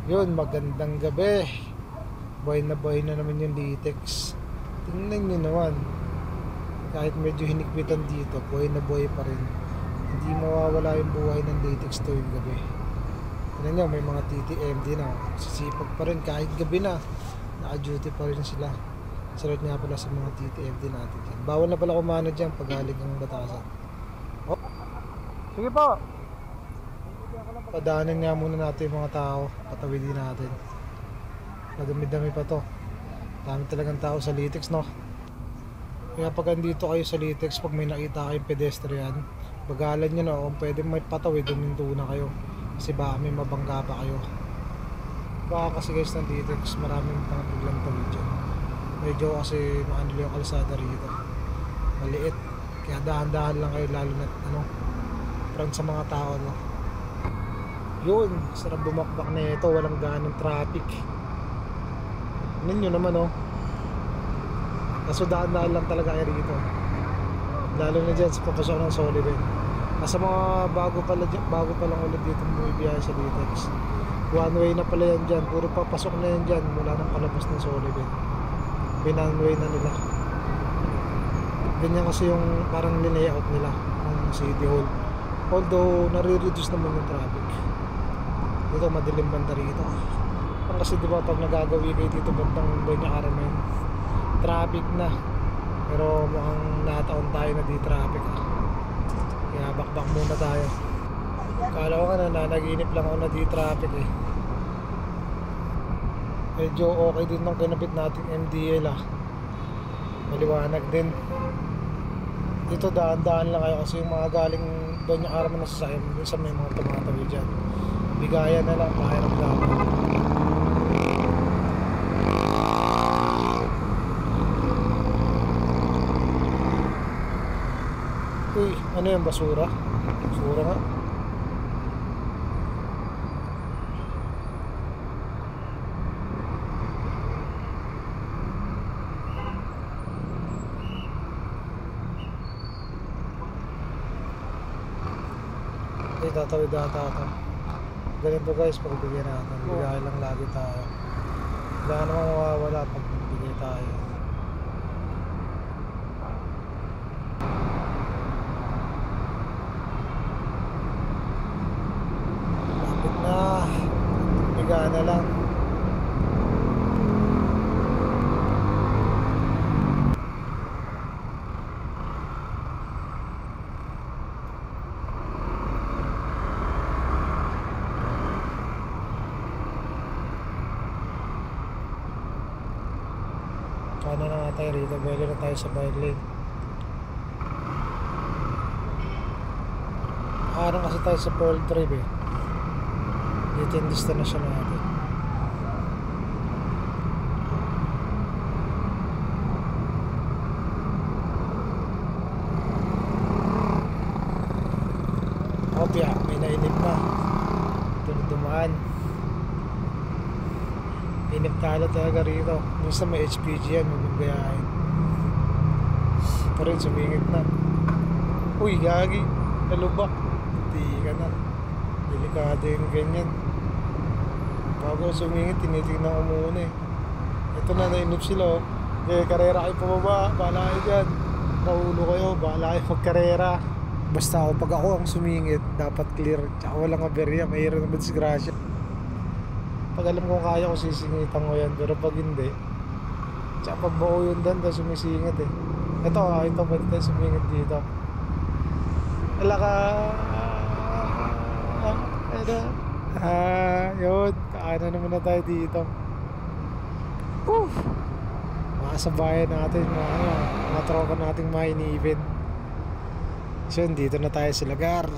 Yun, magandang gabi. Buhay na naman yung latex. Tingnan nyo naman. Kahit medyo hinikbitan dito, buhay na buhay pa rin. Hindi mawawala yung buhay ng latex tuwing gabi. Tingnan nyo, may mga TTMD na. Sisipag pa rin kahit gabi na. Naka-duty pa rin sila. Salute nga pala sa mga TTMD natin dyan. Bawal na pala kumana dyan pag galing ang batasan. Oh. Sige po. Padaanin nga muna natin yung mga tao. Patawidin natin. Madami-dami pa to. Dami talagang tao sa latex, no? Kaya pag andito kayo sa latex, pag may nakita kayong pedestrian, bagalan nyo na kung pwede may patawid, huminto na kayo. Kasi baka may mabangga pa kayo. Baka kasi guys ng latex, maraming pang biglang tawid dyan. Medyo kasi maanilo yung kalsada rito. Maliit. Kaya dahan-dahan lang kayo, lalo na front sa mga tao, no? Yun, sarap bumakbak na ito, walang ganong traffic. Ninyo naman, oh. Kaso daan-daan lang talaga kayo rito. Lalo na dyan sa papasok ng Sullivan. Nasa mga bago pa lang ulit dito bumibiyaya sa latex. One way na pala yan dyan. Puro papasok na yan dyan mula ng palabas ng Sullivan. One way na nila. Ganyan kasi yung parang layout nila ng City Hall. Although nare-reduce naman yung traffic. Dito madilim banda rito. Kasi diba pag nagagawi kayo dito bandang Doña Carmen, traffic na. Pero mukhang nataon tayo na di traffic, kaya bakbak muna tayo. Kala ko nga nanaginip lang ako na di traffic eh. Medyo okay din nung kinapit nating MDL maliwanag din. Dito daan-daan lang kayo kasi yung mga galing Doña Carmen na sasakyan, minsan may mga tumatawid dyan. Bigayan na lang, mahirap lang. Uy, ano yung basura? Basura nga. Ay, tatawid ata ito. Ganito guys, pagbigay natin. Bigay lang lagi tayo. Wala namang mawawala pag bigay tayo. Biga na lang. Kanan na nga tayo rito. Bali na tayo sa bike lane. Parang kasi tayo sa Pearl Drive eh. Dito yung destination natin. Opya, may nainip na. Dumaan. Inip talo talaga rito. Minsan may HPG yan, magagayahin. Ito rin, sumingit na. Uy, gagi. Nalubak. Hindi ka na. Delikado yung ganyan. Bago sumingit, tinitignan ko muna eh. Ito na, nainip sila oh. Okay, karera kayo pababa. Bahala kayo dyan. Paulo kayo, bahala kayo magkarera. Basta pag ako ang sumingit, dapat clear. Tsaka walang aberya, mahirap naman disgrasya. Pag alam kong kaya ko, sisingitan ko yan. Pero pag hindi, tsaka pag buo yun doon, sumisingit eh. Ito pwede tayo sumingit dito. Wala ka. Yun, kaano naman na tayo dito. Mga sabayan natin, mga tropa nating mga ini-event. So dito na tayo sa lugar.